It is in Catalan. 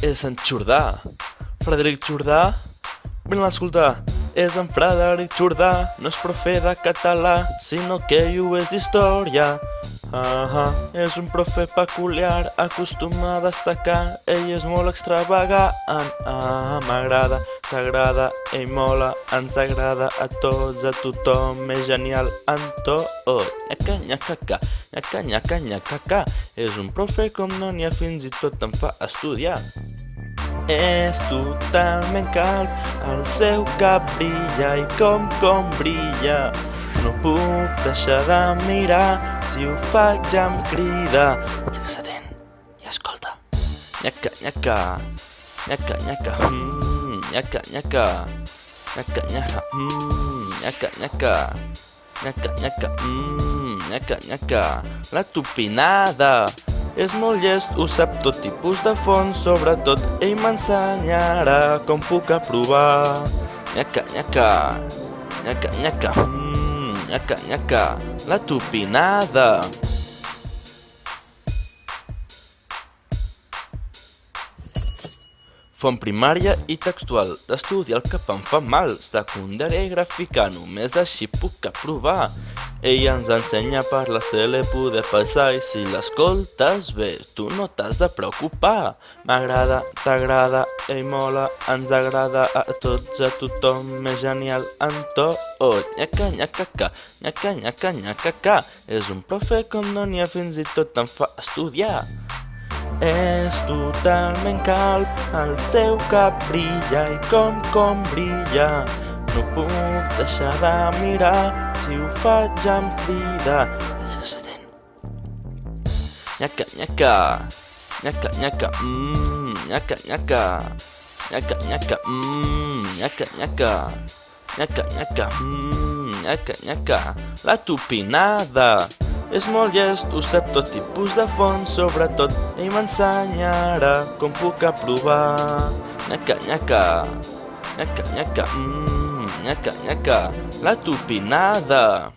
és en Jordà. Frederic Jordà? Vine a escoltar. És en Frederic Jordà, no és profe de català, sinó que ho és d'història. És un profe peculiar, acostuma a destacar, ell és molt extravagant. M'agrada, t'agrada, ell mola, ens agrada a tots, a tothom, és genial en tot. Nyaca, nyaca, nyaca, nyaca, nyaca, és un profe com no n'hi ha, fins i tot em fa estudiar. És totalment calb, el seu cap brilla i com brilla. No puc deixar de mirar, si ho faig em crida. Estigues atent i escolta. Nyaca, nyaca, nyaca, nyaca, nyaca, nyaca, nyaca, nyaca, nyaca, nyaca, nyaca, nyaca, nyaca, nyaca. La tupinada és molt llest, ho sap tot tipus de fons, sobretot ell m'ensenyarà com puc aprovar. Nyaca, nyaca, nyaca, nyaca, nyaca, nyaca, la tupinada. Font primària i textual, d'estudiar el cap em fa mal, secundària i gràfica, només així puc aprovar. Ell ens ensenya per la CL poder passar i si l'escoltes bé, tu no t'has de preocupar. M'agrada, t'agrada, ell mola, ens agrada a tots, a tothom, és genial en tot. Nyaca, nyaca, nyaca, nyaca, nyaca, és un profe com no n'hi ha, fins i tot em fa estudiar. És totalment calb, el seu cap brilla i com brilla. No puc deixar de mirar, si ho faig em crida. Estigues atent. Nyaca, nyaca, nyaca, nyaca, nyaca, nyaca, nyaca, nyaca, nyaca, nyaca, nyaca, nyaca, nyaca, nyaca, la tupinada. És molt llest, ho sap tot tipus de fons, sobretot ell m'ensenyarà com puc aprovar. Nyaca, nyaca, nyaca, nyaca, nyaca, nyaca, la tupinada.